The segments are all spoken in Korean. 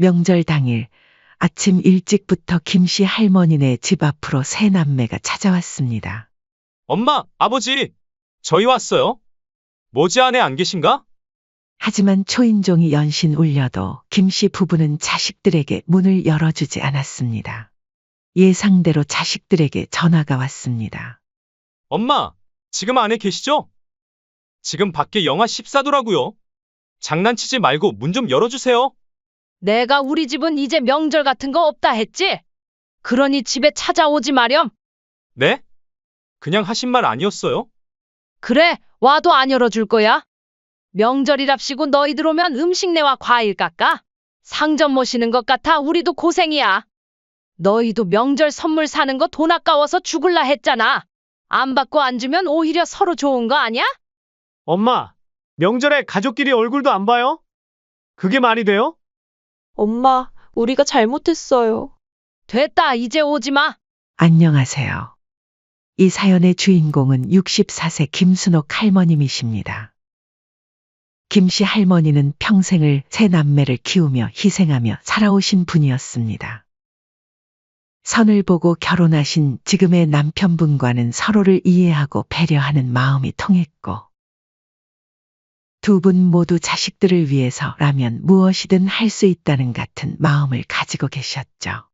명절 당일 아침 일찍부터 김씨 할머니네 집 앞으로 세 남매가 찾아왔습니다. 엄마, 아버지, 저희 왔어요. 모지 안에 안 계신가? 하지만 초인종이 연신 울려도 김씨 부부는 자식들에게 문을 열어주지 않았습니다. 예상대로 자식들에게 전화가 왔습니다. 엄마, 지금 안에 계시죠? 지금 밖에 영하 14도라고요. 장난치지 말고 문 좀 열어주세요. 내가 우리 집은 이제 명절 같은 거 없다 했지? 그러니 집에 찾아오지 마렴. 네? 그냥 하신 말 아니었어요? 그래, 와도 안 열어줄 거야. 명절이랍시고 너희들 오면 음식 내와 과일 깎아. 상점 모시는 것 같아 우리도 고생이야. 너희도 명절 선물 사는 거 돈 아까워서 죽을라 했잖아. 안 받고 안 주면 오히려 서로 좋은 거 아니야? 엄마, 명절에 가족끼리 얼굴도 안 봐요? 그게 말이 돼요? 엄마, 우리가 잘못했어요. 됐다, 이제 오지 마. 안녕하세요. 이 사연의 주인공은 64세 김순옥 할머님이십니다. 김씨 할머니는 평생을 세 남매를 키우며 희생하며 살아오신 분이었습니다. 선을 보고 결혼하신 지금의 남편분과는 서로를 이해하고 배려하는 마음이 통했고, 두 분 모두 자식들을 위해서라면 무엇이든 할 수 있다는 같은 마음을 가지고 계셨죠.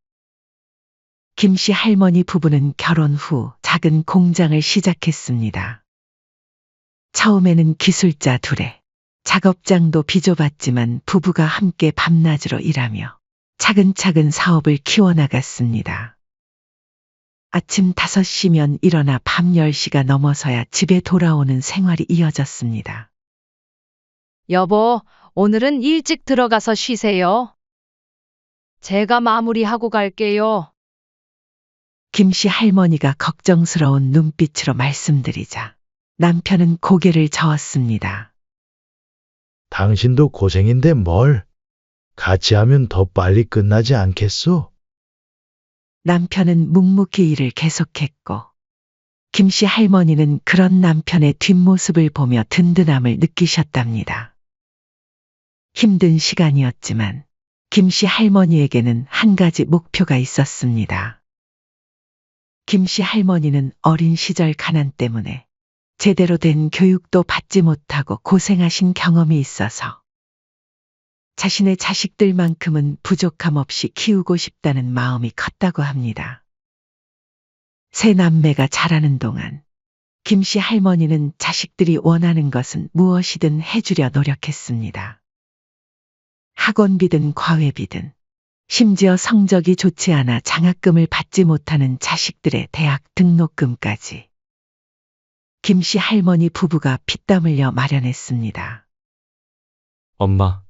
김씨 할머니 부부는 결혼 후 작은 공장을 시작했습니다. 처음에는 기술자 둘에 작업장도 비좁았지만 부부가 함께 밤낮으로 일하며 차근차근 사업을 키워나갔습니다. 아침 5시면 일어나 밤 10시가 넘어서야 집에 돌아오는 생활이 이어졌습니다. 여보, 오늘은 일찍 들어가서 쉬세요. 제가 마무리하고 갈게요. 김씨 할머니가 걱정스러운 눈빛으로 말씀드리자 남편은 고개를 저었습니다. 당신도 고생인데 뭘? 같이 하면 더 빨리 끝나지 않겠소? 남편은 묵묵히 일을 계속했고, 김씨 할머니는 그런 남편의 뒷모습을 보며 든든함을 느끼셨답니다. 힘든 시간이었지만 김씨 할머니에게는 한 가지 목표가 있었습니다. 김씨 할머니는 어린 시절 가난 때문에 제대로 된 교육도 받지 못하고 고생하신 경험이 있어서 자신의 자식들만큼은 부족함 없이 키우고 싶다는 마음이 컸다고 합니다. 세 남매가 자라는 동안 김씨 할머니는 자식들이 원하는 것은 무엇이든 해주려 노력했습니다. 학원비든 과외비든 심지어 성적이 좋지 않아 장학금을 받지 못하는 자식들의 대학 등록금까지 김씨 할머니 부부가 피땀 흘려 마련했습니다. 엄마,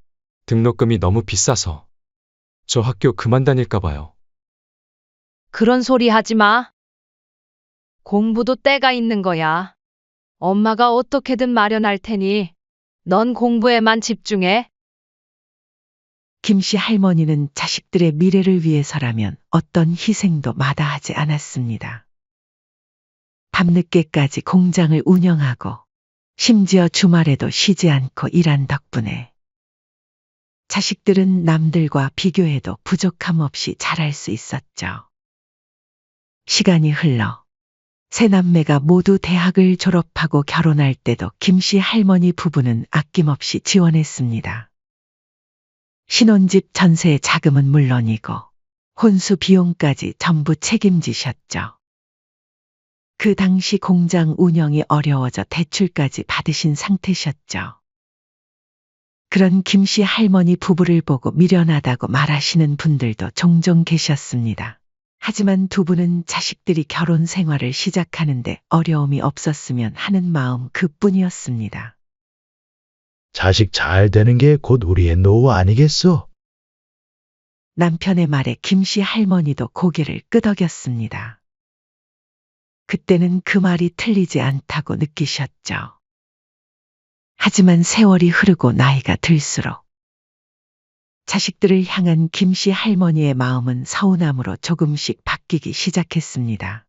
등록금이 너무 비싸서 저 학교 그만 다닐까 봐요. 그런 소리 하지 마. 공부도 때가 있는 거야. 엄마가 어떻게든 마련할 테니 넌 공부에만 집중해. 김씨 할머니는 자식들의 미래를 위해서라면 어떤 희생도 마다하지 않았습니다. 밤늦게까지 공장을 운영하고 심지어 주말에도 쉬지 않고 일한 덕분에 자식들은 남들과 비교해도 부족함 없이 자랄 수 있었죠. 시간이 흘러 세 남매가 모두 대학을 졸업하고 결혼할 때도 김씨 할머니 부부는 아낌없이 지원했습니다. 신혼집 전세 자금은 물론이고 혼수 비용까지 전부 책임지셨죠. 그 당시 공장 운영이 어려워져 대출까지 받으신 상태셨죠. 그런 김씨 할머니 부부를 보고 미련하다고 말하시는 분들도 종종 계셨습니다. 하지만 두 분은 자식들이 결혼 생활을 시작하는데 어려움이 없었으면 하는 마음 그뿐이었습니다. 자식 잘 되는 게 곧 우리의 노후 아니겠소? 남편의 말에 김씨 할머니도 고개를 끄덕였습니다. 그때는 그 말이 틀리지 않다고 느끼셨죠. 하지만 세월이 흐르고 나이가 들수록 자식들을 향한 김씨 할머니의 마음은 서운함으로 조금씩 바뀌기 시작했습니다.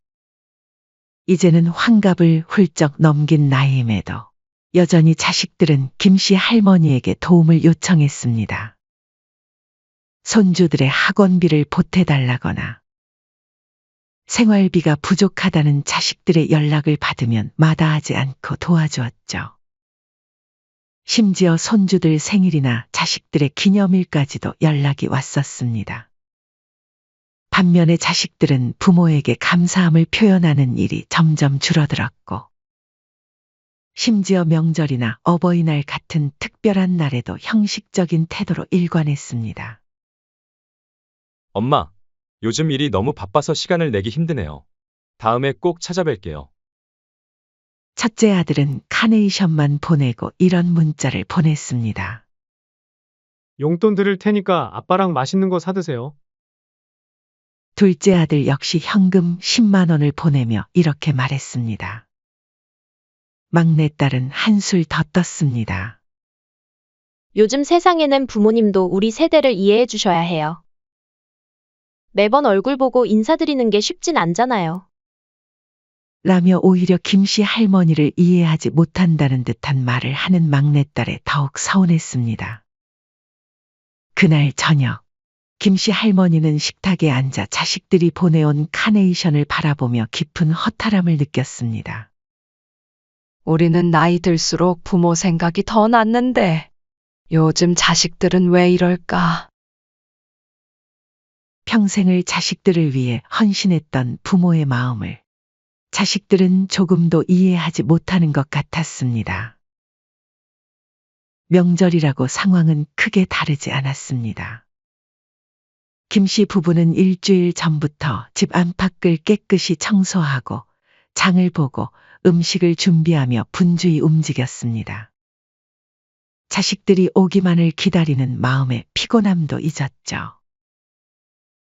이제는 환갑을 훌쩍 넘긴 나이임에도 여전히 자식들은 김씨 할머니에게 도움을 요청했습니다. 손주들의 학원비를 보태달라거나 생활비가 부족하다는 자식들의 연락을 받으면 마다하지 않고 도와주었죠. 심지어 손주들 생일이나 자식들의 기념일까지도 연락이 왔었습니다. 반면에 자식들은 부모에게 감사함을 표현하는 일이 점점 줄어들었고, 심지어 명절이나 어버이날 같은 특별한 날에도 형식적인 태도로 일관했습니다. 엄마, 요즘 일이 너무 바빠서 시간을 내기 힘드네요. 다음에 꼭 찾아뵐게요. 첫째 아들은 카네이션만 보내고 이런 문자를 보냈습니다. 용돈 드릴 테니까 아빠랑 맛있는 거 사드세요. 둘째 아들 역시 현금 10만 원을 보내며 이렇게 말했습니다. 막내딸은 한술 더 떴습니다. 요즘 세상에는 부모님도 우리 세대를 이해해 주셔야 해요. 매번 얼굴 보고 인사드리는 게 쉽진 않잖아요. 라며 오히려 김씨 할머니를 이해하지 못한다는 듯한 말을 하는 막내딸에 더욱 서운했습니다. 그날 저녁, 김씨 할머니는 식탁에 앉아 자식들이 보내온 카네이션을 바라보며 깊은 허탈함을 느꼈습니다. 우리는 나이 들수록 부모 생각이 더 났는데 요즘 자식들은 왜 이럴까? 평생을 자식들을 위해 헌신했던 부모의 마음을 자식들은 조금도 이해하지 못하는 것 같았습니다. 명절이라고 상황은 크게 다르지 않았습니다. 김씨 부부는 일주일 전부터 집 안팎을 깨끗이 청소하고 장을 보고 음식을 준비하며 분주히 움직였습니다. 자식들이 오기만을 기다리는 마음의 피곤함도 잊었죠.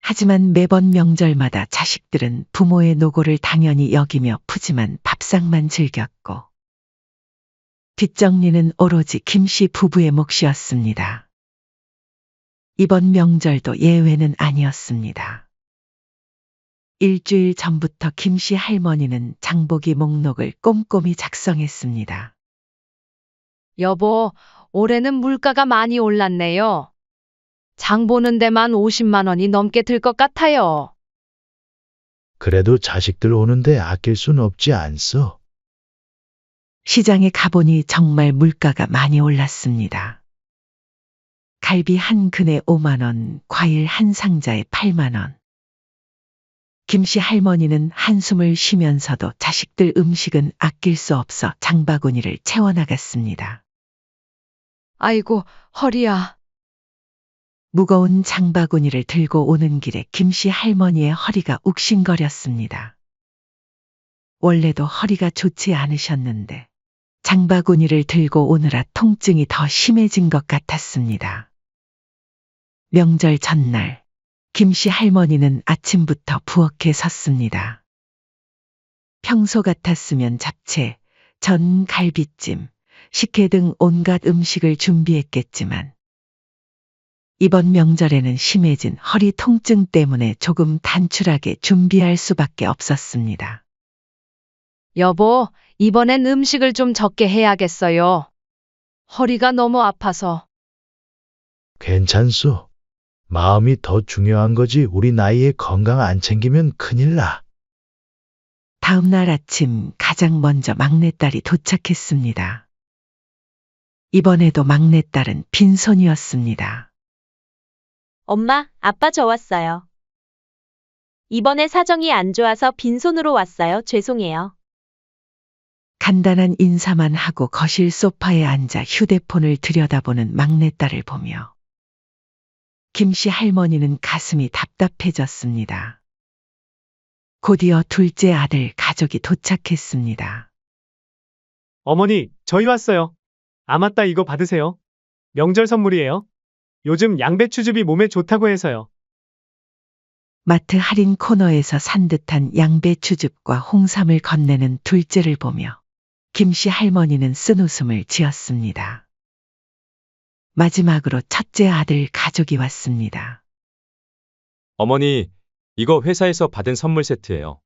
하지만 매번 명절마다 자식들은 부모의 노고를 당연히 여기며 푸짐한 밥상만 즐겼고, 뒷정리는 오로지 김씨 부부의 몫이었습니다. 이번 명절도 예외는 아니었습니다. 일주일 전부터 김씨 할머니는 장보기 목록을 꼼꼼히 작성했습니다. 여보, 올해는 물가가 많이 올랐네요. 장 보는 데만 50만 원이 넘게 들 것 같아요. 그래도 자식들 오는데 아낄 순 없지 않소. 시장에 가보니 정말 물가가 많이 올랐습니다. 갈비 한 근에 5만 원, 과일 한 상자에 8만 원. 김씨 할머니는 한숨을 쉬면서도 자식들 음식은 아낄 수 없어 장바구니를 채워나갔습니다. 아이고, 허리야. 무거운 장바구니를 들고 오는 길에 김씨 할머니의 허리가 욱신거렸습니다. 원래도 허리가 좋지 않으셨는데 장바구니를 들고 오느라 통증이 더 심해진 것 같았습니다. 명절 전날, 김씨 할머니는 아침부터 부엌에 섰습니다. 평소 같았으면 잡채, 전, 갈비찜, 식혜 등 온갖 음식을 준비했겠지만 이번 명절에는 심해진 허리 통증 때문에 조금 단출하게 준비할 수밖에 없었습니다. 여보, 이번엔 음식을 좀 적게 해야겠어요. 허리가 너무 아파서. 괜찮소. 마음이 더 중요한 거지 우리 나이에 건강 안 챙기면 큰일 나. 다음 날 아침 가장 먼저 막내딸이 도착했습니다. 이번에도 막내딸은 빈손이었습니다. 엄마, 아빠 저 왔어요. 이번에 사정이 안 좋아서 빈손으로 왔어요. 죄송해요. 간단한 인사만 하고 거실 소파에 앉아 휴대폰을 들여다보는 막내딸을 보며 김씨 할머니는 가슴이 답답해졌습니다. 곧이어 둘째 아들 가족이 도착했습니다. 어머니, 저희 왔어요. 아 맞다, 이거 받으세요. 명절 선물이에요. 요즘 양배추즙이 몸에 좋다고 해서요. 마트 할인 코너에서 산 듯한 양배추즙과 홍삼을 건네는 둘째를 보며 김씨 할머니는 쓴웃음을 지었습니다. 마지막으로 첫째 아들 가족이 왔습니다. 어머니, 이거 회사에서 받은 선물 세트예요.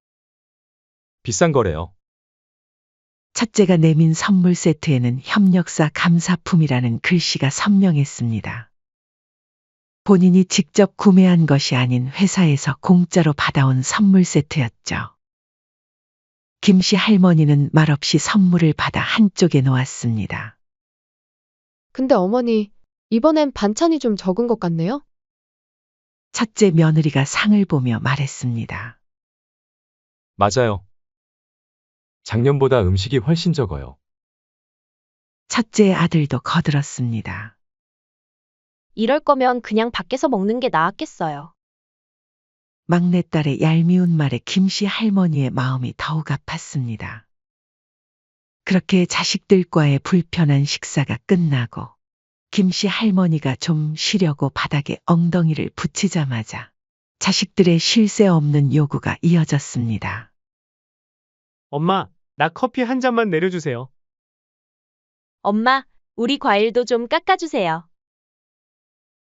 비싼 거래요. 첫째가 내민 선물 세트에는 협력사 감사품이라는 글씨가 선명했습니다. 본인이 직접 구매한 것이 아닌 회사에서 공짜로 받아온 선물 세트였죠. 김씨 할머니는 말없이 선물을 받아 한쪽에 놓았습니다. 근데 어머니, 이번엔 반찬이 좀 적은 것 같네요? 첫째 며느리가 상을 보며 말했습니다. 맞아요. 작년보다 음식이 훨씬 적어요. 첫째 아들도 거들었습니다. 이럴 거면 그냥 밖에서 먹는 게 나았겠어요. 막내딸의 얄미운 말에 김씨 할머니의 마음이 더욱 아팠습니다. 그렇게 자식들과의 불편한 식사가 끝나고 김씨 할머니가 좀 쉬려고 바닥에 엉덩이를 붙이자마자 자식들의 쉴 새 없는 요구가 이어졌습니다. 엄마, 나 커피 한 잔만 내려주세요. 엄마, 우리 과일도 좀 깎아주세요.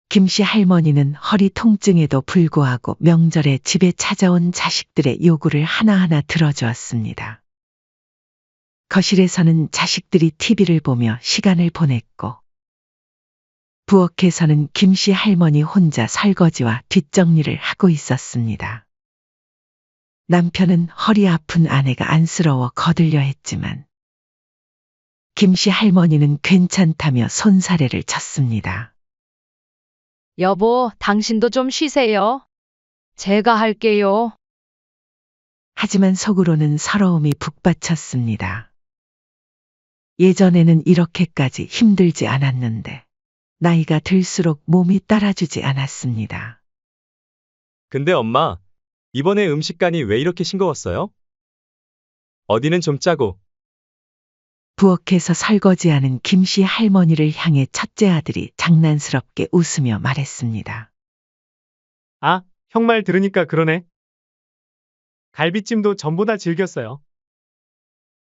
김씨 할머니는 허리 통증에도 불구하고 명절에 집에 찾아온 자식들의 요구를 하나하나 들어주었습니다. 거실에서는 자식들이 TV를 보며 시간을 보냈고, 부엌에서는 김씨 할머니 혼자 설거지와 뒷정리를 하고 있었습니다. 남편은 허리 아픈 아내가 안쓰러워 거들려 했지만, 김씨 할머니는 괜찮다며 손사래를 쳤습니다. 여보, 당신도 좀 쉬세요. 제가 할게요. 하지만 속으로는 서러움이 북받쳤습니다. 예전에는 이렇게까지 힘들지 않았는데 나이가 들수록 몸이 따라주지 않았습니다. 근데 엄마, 이번에 음식간이 왜 이렇게 싱거웠어요? 어디는 좀 짜고. 부엌에서 설거지하는 김씨 할머니를 향해 첫째 아들이 장난스럽게 웃으며 말했습니다. 아, 형 말 들으니까 그러네. 갈비찜도 전보다 질겼어요.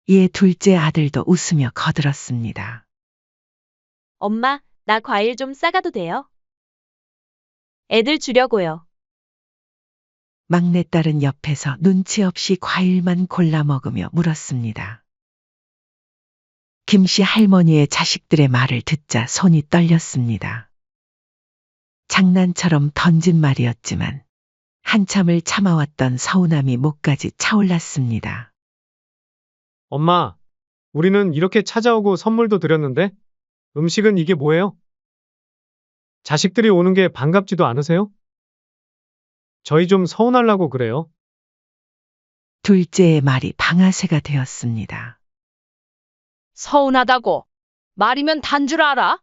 이에 둘째 아들도 웃으며 거들었습니다. 엄마, 나 과일 좀 싸가도 돼요? 애들 주려고요. 막내딸은 옆에서 눈치 없이 과일만 골라 먹으며 물었습니다. 김씨 할머니의 자식들의 말을 듣자 손이 떨렸습니다. 장난처럼 던진 말이었지만 한참을 참아왔던 서운함이 목까지 차올랐습니다. 엄마, 우리는 이렇게 찾아오고 선물도 드렸는데 음식은 이게 뭐예요? 자식들이 오는 게 반갑지도 않으세요? 저희 좀 서운하려고 그래요. 둘째의 말이 방아쇠가 되었습니다. 서운하다고. 말이면 단 줄 알아?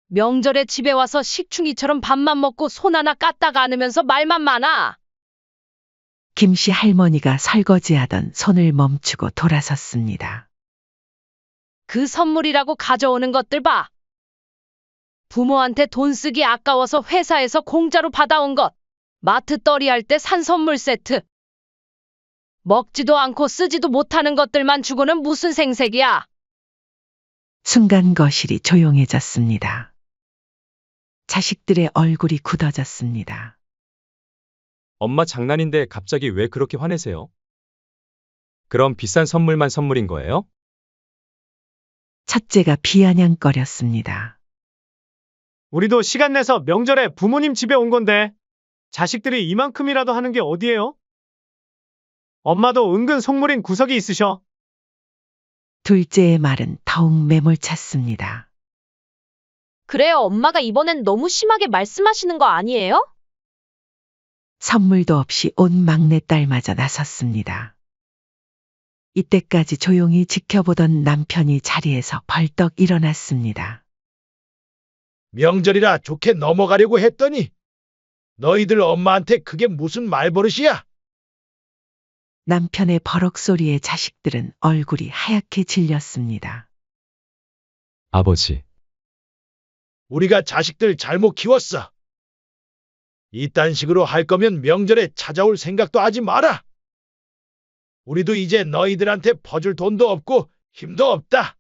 명절에 집에 와서 식충이처럼 밥만 먹고 손 하나 까딱 안으면서 말만 많아. 김씨 할머니가 설거지하던 손을 멈추고 돌아섰습니다. 그 선물이라고 가져오는 것들 봐. 부모한테 돈 쓰기 아까워서 회사에서 공짜로 받아온 것. 마트 떨이할 때 산 선물 세트. 먹지도 않고 쓰지도 못하는 것들만 주고는 무슨 생색이야. 순간 거실이 조용해졌습니다. 자식들의 얼굴이 굳어졌습니다. 엄마 장난인데 갑자기 왜 그렇게 화내세요? 그럼 비싼 선물만 선물인 거예요? 첫째가 비아냥거렸습니다. 우리도 시간 내서 명절에 부모님 집에 온 건데 자식들이 이만큼이라도 하는 게 어디예요? 엄마도 은근 속물인 구석이 있으셔. 둘째의 말은 더욱 매몰찼습니다. 그래요, 엄마가 이번엔 너무 심하게 말씀하시는 거 아니에요? 선물도 없이 온 막내딸마저 나섰습니다. 이때까지 조용히 지켜보던 남편이 자리에서 벌떡 일어났습니다. 명절이라 좋게 넘어가려고 했더니 너희들 엄마한테 그게 무슨 말버릇이야? 남편의 버럭 소리에 자식들은 얼굴이 하얗게 질렸습니다. 아버지, 우리가 자식들 잘못 키웠어. 이딴 식으로 할 거면 명절에 찾아올 생각도 하지 마라. 우리도 이제 너희들한테 퍼줄 돈도 없고 힘도 없다.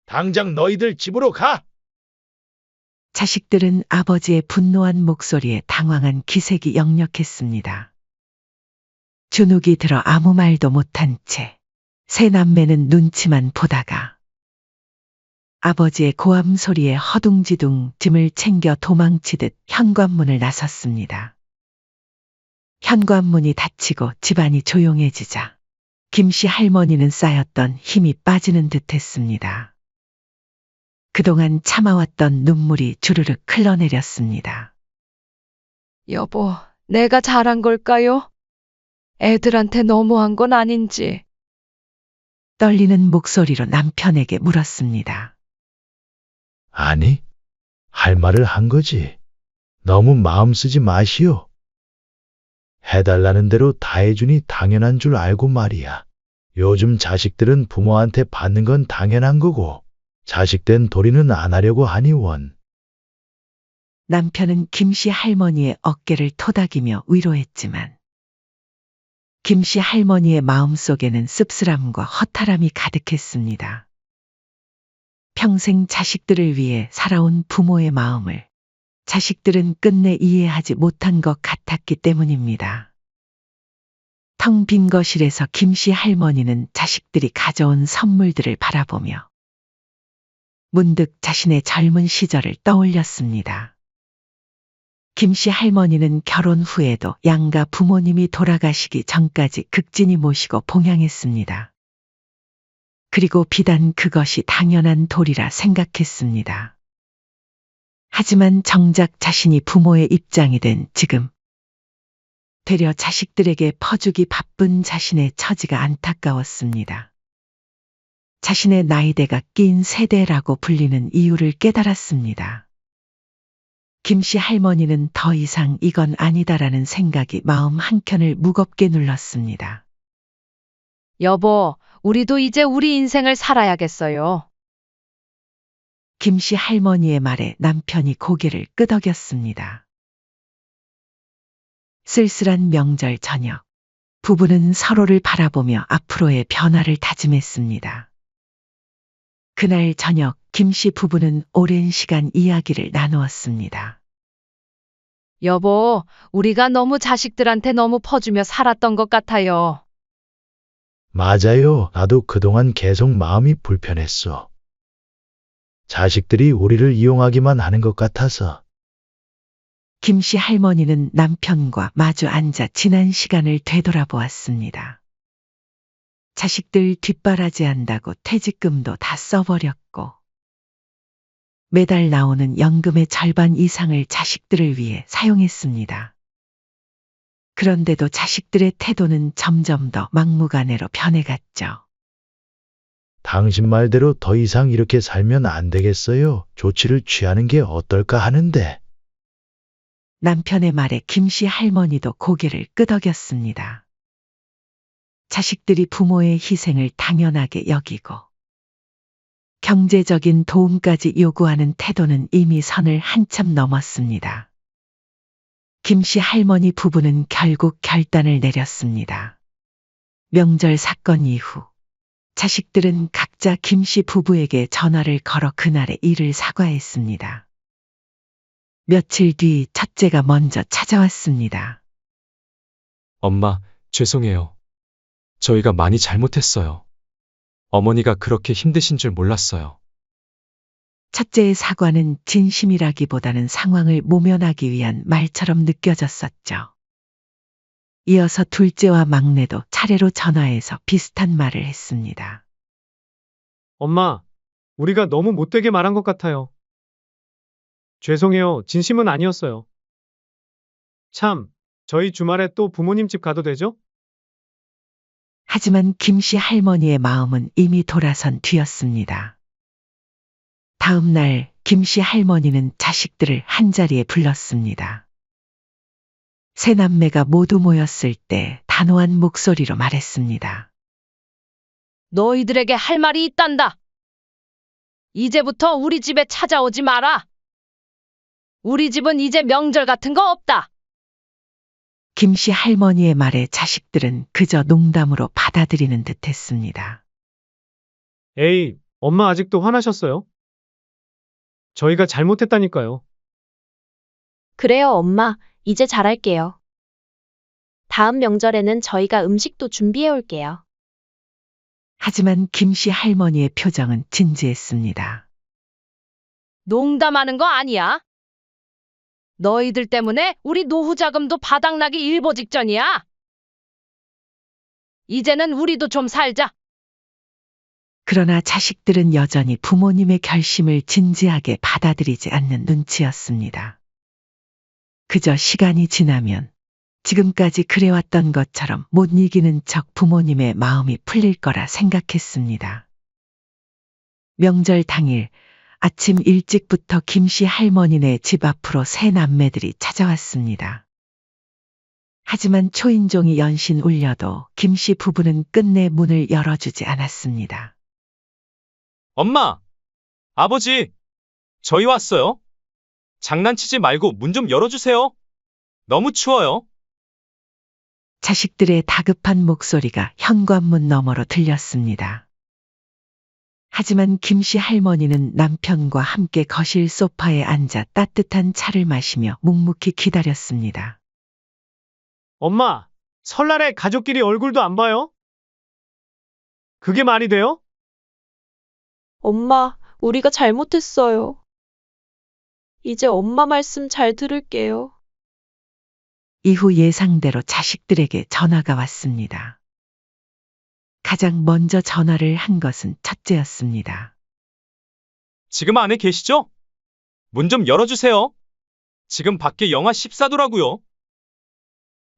당장 너희들 집으로 가. 자식들은 아버지의 분노한 목소리에 당황한 기색이 역력했습니다. 주눅이 들어 아무 말도 못한 채 세 남매는 눈치만 보다가 아버지의 고함 소리에 허둥지둥 짐을 챙겨 도망치듯 현관문을 나섰습니다. 현관문이 닫히고 집안이 조용해지자 김씨 할머니는 쌓였던 힘이 빠지는 듯 했습니다. 그동안 참아왔던 눈물이 주르륵 흘러내렸습니다. 여보, 내가 잘한 걸까요? 애들한테 너무한 건 아닌지. 떨리는 목소리로 남편에게 물었습니다. 아니, 할 말을 한 거지. 너무 마음 쓰지 마시오. 해달라는 대로 다 해주니 당연한 줄 알고 말이야. 요즘 자식들은 부모한테 받는 건 당연한 거고, 자식된 도리는 안 하려고 하니 원. 남편은 김씨 할머니의 어깨를 토닥이며 위로했지만 김씨 할머니의 마음속에는 씁쓸함과 허탈함이 가득했습니다. 평생 자식들을 위해 살아온 부모의 마음을 자식들은 끝내 이해하지 못한 것 같았기 때문입니다. 텅 빈 거실에서 김씨 할머니는 자식들이 가져온 선물들을 바라보며 문득 자신의 젊은 시절을 떠올렸습니다. 김씨 할머니는 결혼 후에도 양가 부모님이 돌아가시기 전까지 극진히 모시고 봉양했습니다. 그리고 비단 그것이 당연한 도리라 생각했습니다. 하지만 정작 자신이 부모의 입장이 된 지금, 되려 자식들에게 퍼주기 바쁜 자신의 처지가 안타까웠습니다. 자신의 나이대가 낀 세대라고 불리는 이유를 깨달았습니다. 김씨 할머니는 더 이상 이건 아니다라는 생각이 마음 한켠을 무겁게 눌렀습니다. 여보, 우리도 이제 우리 인생을 살아야겠어요. 김씨 할머니의 말에 남편이 고개를 끄덕였습니다. 쓸쓸한 명절 저녁, 부부는 서로를 바라보며 앞으로의 변화를 다짐했습니다. 그날 저녁 김씨 부부는 오랜 시간 이야기를 나누었습니다. 여보, 우리가 너무 자식들한테 너무 퍼주며 살았던 것 같아요. 맞아요. 나도 그동안 계속 마음이 불편했어. 자식들이 우리를 이용하기만 하는 것 같아서. 김씨 할머니는 남편과 마주 앉아 지난 시간을 되돌아보았습니다. 자식들 뒷바라지한다고 퇴직금도 다 써버렸고 매달 나오는 연금의 절반 이상을 자식들을 위해 사용했습니다. 그런데도 자식들의 태도는 점점 더 막무가내로 변해갔죠. 당신 말대로 더 이상 이렇게 살면 안 되겠어요. 조치를 취하는 게 어떨까 하는데. 남편의 말에 김씨 할머니도 고개를 끄덕였습니다. 자식들이 부모의 희생을 당연하게 여기고 경제적인 도움까지 요구하는 태도는 이미 선을 한참 넘었습니다. 김씨 할머니 부부는 결국 결단을 내렸습니다. 명절 사건 이후 자식들은 각자 김씨 부부에게 전화를 걸어 그날의 일을 사과했습니다. 며칠 뒤 첫째가 먼저 찾아왔습니다. 엄마, 죄송해요. 저희가 많이 잘못했어요. 어머니가 그렇게 힘드신 줄 몰랐어요. 첫째의 사과는 진심이라기보다는 상황을 모면하기 위한 말처럼 느껴졌었죠. 이어서 둘째와 막내도 차례로 전화해서 비슷한 말을 했습니다. 엄마, 우리가 너무 못되게 말한 것 같아요. 죄송해요. 진심은 아니었어요. 참, 저희 주말에 또 부모님 집 가도 되죠? 하지만 김씨 할머니의 마음은 이미 돌아선 뒤였습니다. 다음 날 김씨 할머니는 자식들을 한자리에 불렀습니다. 세 남매가 모두 모였을 때 단호한 목소리로 말했습니다. 너희들에게 할 말이 있단다. 이제부터 우리 집에 찾아오지 마라. 우리 집은 이제 명절 같은 거 없다. 김씨 할머니의 말에 자식들은 그저 농담으로 받아들이는 듯 했습니다. 에이, 엄마 아직도 화나셨어요? 저희가 잘못했다니까요. 그래요, 엄마. 이제 잘할게요. 다음 명절에는 저희가 음식도 준비해 올게요. 하지만 김씨 할머니의 표정은 진지했습니다. 농담하는 거 아니야? 너희들 때문에 우리 노후 자금도 바닥나기 일보 직전이야. 이제는 우리도 좀 살자. 그러나 자식들은 여전히 부모님의 결심을 진지하게 받아들이지 않는 눈치였습니다. 그저 시간이 지나면 지금까지 그래왔던 것처럼 못 이기는 척 부모님의 마음이 풀릴 거라 생각했습니다. 명절 당일 아침 일찍부터 김씨 할머니네 집 앞으로 세 남매들이 찾아왔습니다. 하지만 초인종이 연신 울려도 김씨 부부는 끝내 문을 열어주지 않았습니다. 엄마, 아버지, 저희 왔어요. 장난치지 말고 문 좀 열어주세요. 너무 추워요. 자식들의 다급한 목소리가 현관문 너머로 들렸습니다. 하지만 김씨 할머니는 남편과 함께 거실 소파에 앉아 따뜻한 차를 마시며 묵묵히 기다렸습니다. 엄마, 설날에 가족끼리 얼굴도 안 봐요? 그게 말이 돼요? 엄마, 우리가 잘못했어요. 이제 엄마 말씀 잘 들을게요. 이후 예상대로 자식들에게 전화가 왔습니다. 가장 먼저 전화를 한 것은 첫째였습니다. 지금 안에 계시죠? 문 좀 열어주세요. 지금 밖에 영하 14도라고요.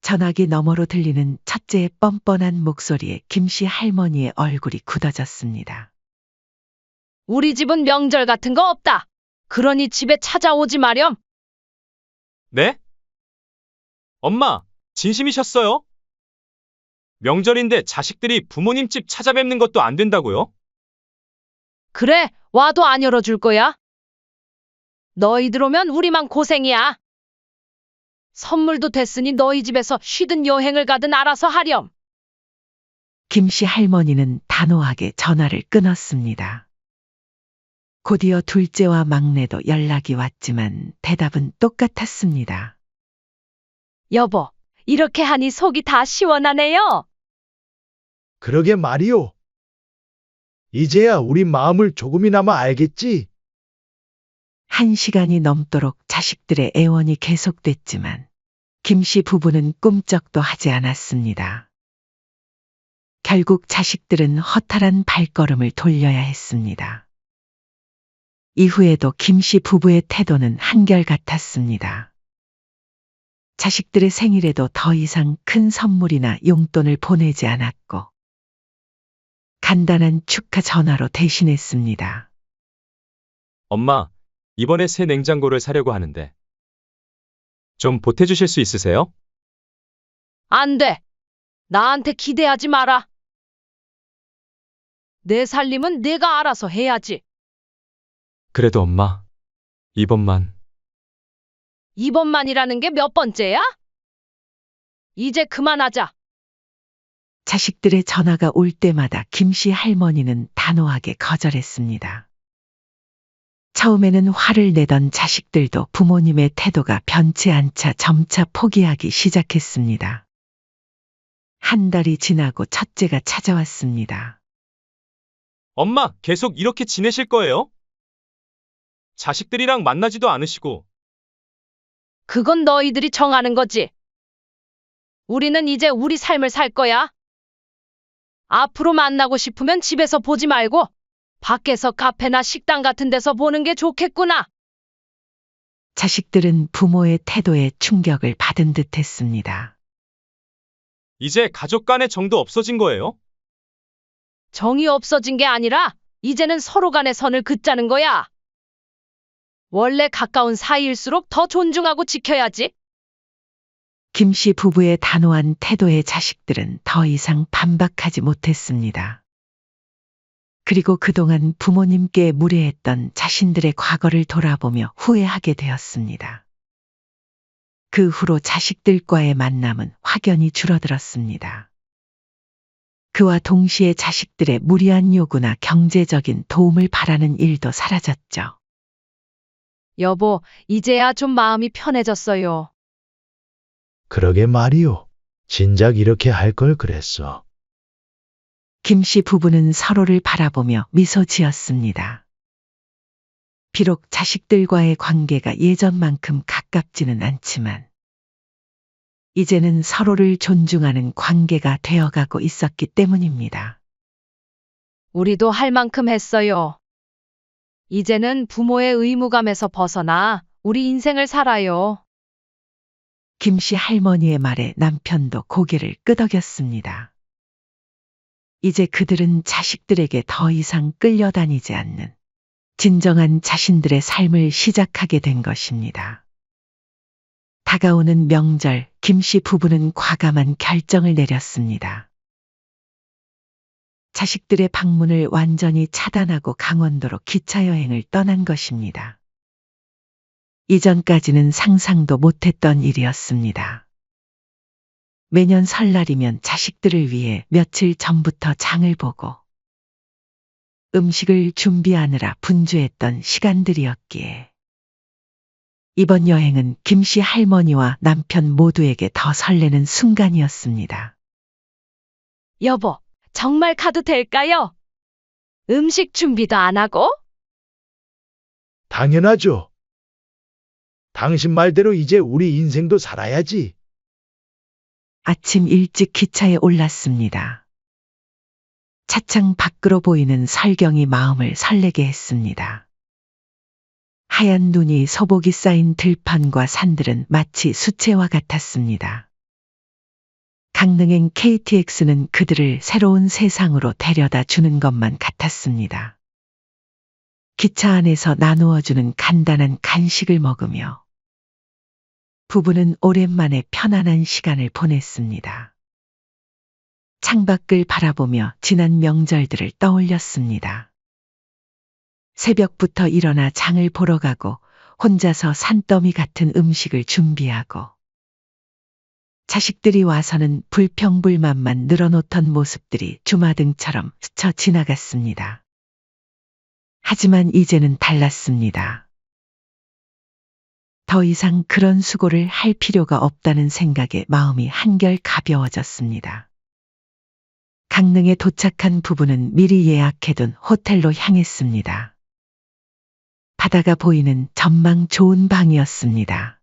전화기 너머로 들리는 첫째의 뻔뻔한 목소리에 김씨 할머니의 얼굴이 굳어졌습니다. 우리 집은 명절 같은 거 없다. 그러니 집에 찾아오지 마렴. 네? 엄마, 진심이셨어요? 명절인데 자식들이 부모님 집 찾아뵙는 것도 안 된다고요? 그래, 와도 안 열어줄 거야. 너희들 오면 우리만 고생이야. 선물도 됐으니 너희 집에서 쉬든 여행을 가든 알아서 하렴. 김씨 할머니는 단호하게 전화를 끊었습니다. 곧이어 둘째와 막내도 연락이 왔지만 대답은 똑같았습니다. 여보, 이렇게 하니 속이 다 시원하네요. 그러게 말이오. 이제야 우리 마음을 조금이나마 알겠지? 1시간이 넘도록 자식들의 애원이 계속됐지만 김씨 부부는 꿈쩍도 하지 않았습니다. 결국 자식들은 허탈한 발걸음을 돌려야 했습니다. 이후에도 김씨 부부의 태도는 한결같았습니다. 자식들의 생일에도 더 이상 큰 선물이나 용돈을 보내지 않았고 간단한 축하 전화로 대신했습니다. 엄마, 이번에 새 냉장고를 사려고 하는데 좀 보태주실 수 있으세요? 안 돼. 나한테 기대하지 마라. 내 살림은 내가 알아서 해야지. 그래도 엄마, 이번만. 이번만이라는 게 몇 번째야? 이제 그만하자. 자식들의 전화가 올 때마다 김씨 할머니는 단호하게 거절했습니다. 처음에는 화를 내던 자식들도 부모님의 태도가 변치 않자 점차 포기하기 시작했습니다. 한 달이 지나고 첫째가 찾아왔습니다. 엄마, 계속 이렇게 지내실 거예요? 자식들이랑 만나지도 않으시고. 그건 너희들이 정하는 거지. 우리는 이제 우리 삶을 살 거야. 앞으로 만나고 싶으면 집에서 보지 말고 밖에서 카페나 식당 같은 데서 보는 게 좋겠구나. 자식들은 부모의 태도에 충격을 받은 듯 했습니다. 이제 가족 간의 정도 없어진 거예요? 정이 없어진 게 아니라 이제는 서로 간의 선을 긋자는 거야. 원래 가까운 사이일수록 더 존중하고 지켜야지. 김씨 부부의 단호한 태도에 자식들은 더 이상 반박하지 못했습니다. 그리고 그동안 부모님께 무례했던 자신들의 과거를 돌아보며 후회하게 되었습니다. 그 후로 자식들과의 만남은 확연히 줄어들었습니다. 그와 동시에 자식들의 무리한 요구나 경제적인 도움을 바라는 일도 사라졌죠. 여보, 이제야 좀 마음이 편해졌어요. 그러게 말이오. 진작 이렇게 할 걸 그랬어. 김씨 부부는 서로를 바라보며 미소 지었습니다. 비록 자식들과의 관계가 예전만큼 가깝지는 않지만 이제는 서로를 존중하는 관계가 되어가고 있었기 때문입니다. 우리도 할 만큼 했어요. 이제는 부모의 의무감에서 벗어나 우리 인생을 살아요. 김씨 할머니의 말에 남편도 고개를 끄덕였습니다. 이제 그들은 자식들에게 더 이상 끌려다니지 않는 진정한 자신들의 삶을 시작하게 된 것입니다. 다가오는 명절, 김씨 부부는 과감한 결정을 내렸습니다. 자식들의 방문을 완전히 차단하고 강원도로 기차 여행을 떠난 것입니다. 이전까지는 상상도 못했던 일이었습니다. 매년 설날이면 자식들을 위해 며칠 전부터 장을 보고 음식을 준비하느라 분주했던 시간들이었기에 이번 여행은 김씨 할머니와 남편 모두에게 더 설레는 순간이었습니다. 여보, 정말 가도 될까요? 음식 준비도 안 하고? 당연하죠. 당신 말대로 이제 우리 인생도 살아야지. 아침 일찍 기차에 올랐습니다. 차창 밖으로 보이는 설경이 마음을 설레게 했습니다. 하얀 눈이 소복이 쌓인 들판과 산들은 마치 수채화 같았습니다. 강릉행 KTX는 그들을 새로운 세상으로 데려다 주는 것만 같았습니다. 기차 안에서 나누어주는 간단한 간식을 먹으며 부부는 오랜만에 편안한 시간을 보냈습니다. 창밖을 바라보며 지난 명절들을 떠올렸습니다. 새벽부터 일어나 장을 보러 가고 혼자서 산더미 같은 음식을 준비하고 자식들이 와서는 불평불만만 늘어놓던 모습들이 주마등처럼 스쳐 지나갔습니다. 하지만 이제는 달랐습니다. 더 이상 그런 수고를 할 필요가 없다는 생각에 마음이 한결 가벼워졌습니다. 강릉에 도착한 부부는 미리 예약해둔 호텔로 향했습니다. 바다가 보이는 전망 좋은 방이었습니다.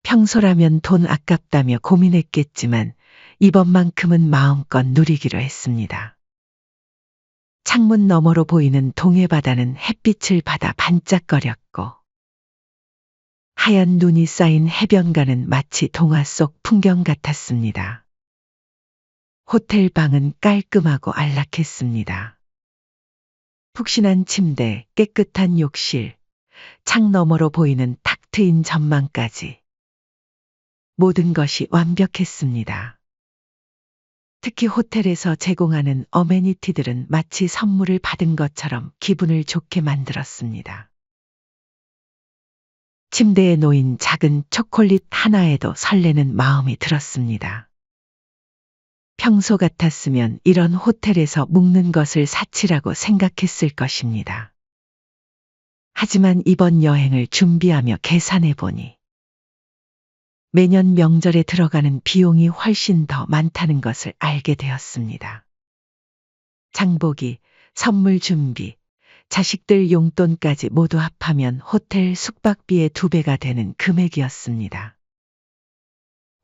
평소라면 돈 아깝다며 고민했겠지만 이번만큼은 마음껏 누리기로 했습니다. 창문 너머로 보이는 동해바다는 햇빛을 받아 반짝거렸고 하얀 눈이 쌓인 해변가는 마치 동화 속 풍경 같았습니다. 호텔 방은 깔끔하고 안락했습니다. 푹신한 침대, 깨끗한 욕실, 창 너머로 보이는 탁 트인 전망까지 모든 것이 완벽했습니다. 특히 호텔에서 제공하는 어메니티들은 마치 선물을 받은 것처럼 기분을 좋게 만들었습니다. 침대에 놓인 작은 초콜릿 하나에도 설레는 마음이 들었습니다. 평소 같았으면 이런 호텔에서 묵는 것을 사치라고 생각했을 것입니다. 하지만 이번 여행을 준비하며 계산해 보니 매년 명절에 들어가는 비용이 훨씬 더 많다는 것을 알게 되었습니다. 장보기, 선물 준비, 자식들 용돈까지 모두 합하면 호텔 숙박비의 2배가 되는 금액이었습니다.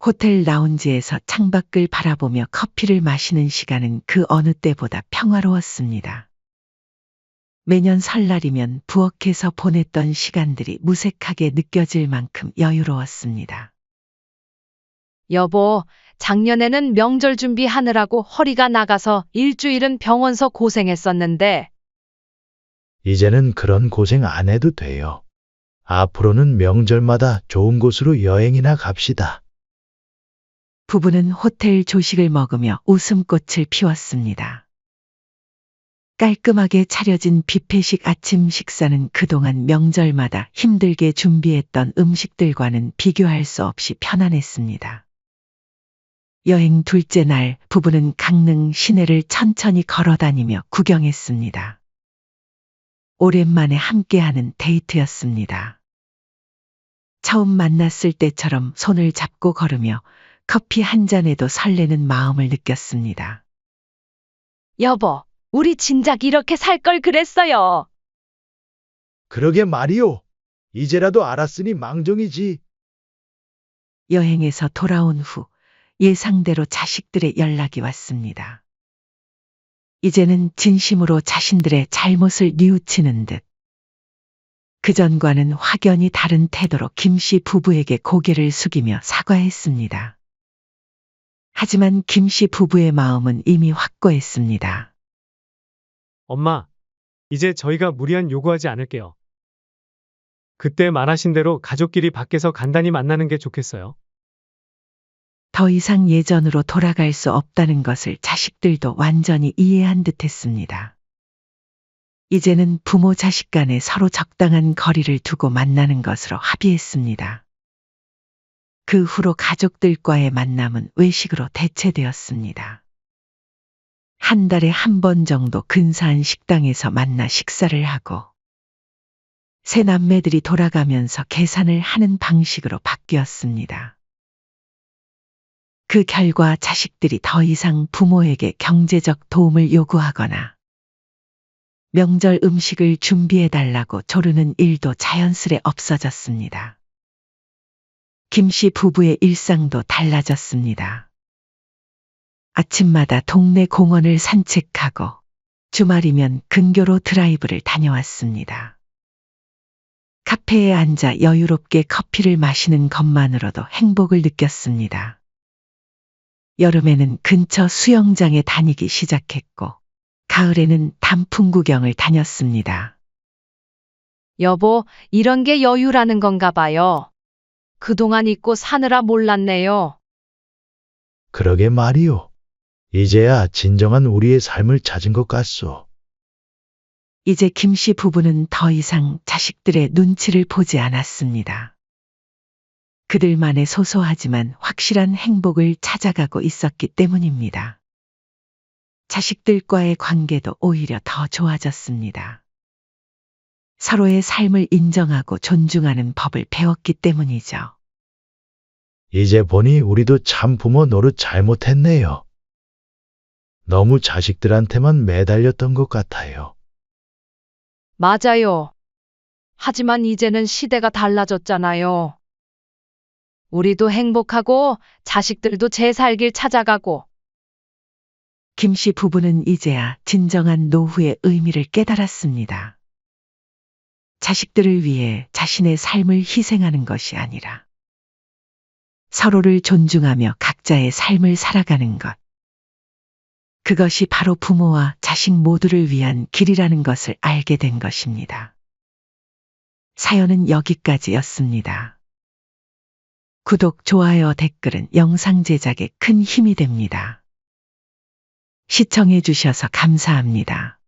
호텔 라운지에서 창밖을 바라보며 커피를 마시는 시간은 그 어느 때보다 평화로웠습니다. 매년 설날이면 부엌에서 보냈던 시간들이 무색하게 느껴질 만큼 여유로웠습니다. 여보, 작년에는 명절 준비하느라고 허리가 나가서 일주일은 병원서 고생했었는데 이제는 그런 고생 안 해도 돼요. 앞으로는 명절마다 좋은 곳으로 여행이나 갑시다. 부부는 호텔 조식을 먹으며 웃음꽃을 피웠습니다. 깔끔하게 차려진 뷔페식 아침 식사는 그동안 명절마다 힘들게 준비했던 음식들과는 비교할 수 없이 편안했습니다. 여행 둘째 날 부부는 강릉 시내를 천천히 걸어다니며 구경했습니다. 오랜만에 함께하는 데이트였습니다. 처음 만났을 때처럼 손을 잡고 걸으며 커피 한 잔에도 설레는 마음을 느꼈습니다. 여보, 우리 진작 이렇게 살 걸 그랬어요. 그러게 말이오. 이제라도 알았으니 망정이지. 여행에서 돌아온 후 예상대로 자식들의 연락이 왔습니다. 이제는 진심으로 자신들의 잘못을 뉘우치는 듯 그전과는 확연히 다른 태도로 김씨 부부에게 고개를 숙이며 사과했습니다. 하지만 김씨 부부의 마음은 이미 확고했습니다. 엄마, 이제 저희가 무리한 요구하지 않을게요. 그때 말하신 대로 가족끼리 밖에서 간단히 만나는 게 좋겠어요. 더 이상 예전으로 돌아갈 수 없다는 것을 자식들도 완전히 이해한 듯 했습니다. 이제는 부모 자식 간에 서로 적당한 거리를 두고 만나는 것으로 합의했습니다. 그 후로 가족들과의 만남은 외식으로 대체되었습니다. 한 달에 한 번 정도 근사한 식당에서 만나 식사를 하고 새 남매들이 돌아가면서 계산을 하는 방식으로 바뀌었습니다. 그 결과 자식들이 더 이상 부모에게 경제적 도움을 요구하거나 명절 음식을 준비해달라고 조르는 일도 자연스레 없어졌습니다. 김씨 부부의 일상도 달라졌습니다. 아침마다 동네 공원을 산책하고 주말이면 근교로 드라이브를 다녀왔습니다. 카페에 앉아 여유롭게 커피를 마시는 것만으로도 행복을 느꼈습니다. 여름에는 근처 수영장에 다니기 시작했고 가을에는 단풍 구경을 다녔습니다. 여보, 이런 게 여유라는 건가 봐요. 그동안 잊고 사느라 몰랐네요. 그러게 말이오. 이제야 진정한 우리의 삶을 찾은 것 같소. 이제 김씨 부부는 더 이상 자식들의 눈치를 보지 않았습니다. 그들만의 소소하지만 확실한 행복을 찾아가고 있었기 때문입니다. 자식들과의 관계도 오히려 더 좋아졌습니다. 서로의 삶을 인정하고 존중하는 법을 배웠기 때문이죠. 이제 보니 우리도 참 부모 노릇 잘못했네요. 너무 자식들한테만 매달렸던 것 같아요. 맞아요. 하지만 이제는 시대가 달라졌잖아요. 우리도 행복하고 자식들도 제 살 길 찾아가고. 김씨 부부는 이제야 진정한 노후의 의미를 깨달았습니다. 자식들을 위해 자신의 삶을 희생하는 것이 아니라 서로를 존중하며 각자의 삶을 살아가는 것. 그것이 바로 부모와 자식 모두를 위한 길이라는 것을 알게 된 것입니다. 사연은 여기까지였습니다. 구독, 좋아요, 댓글은 영상 제작에 큰 힘이 됩니다. 시청해 주셔서 감사합니다.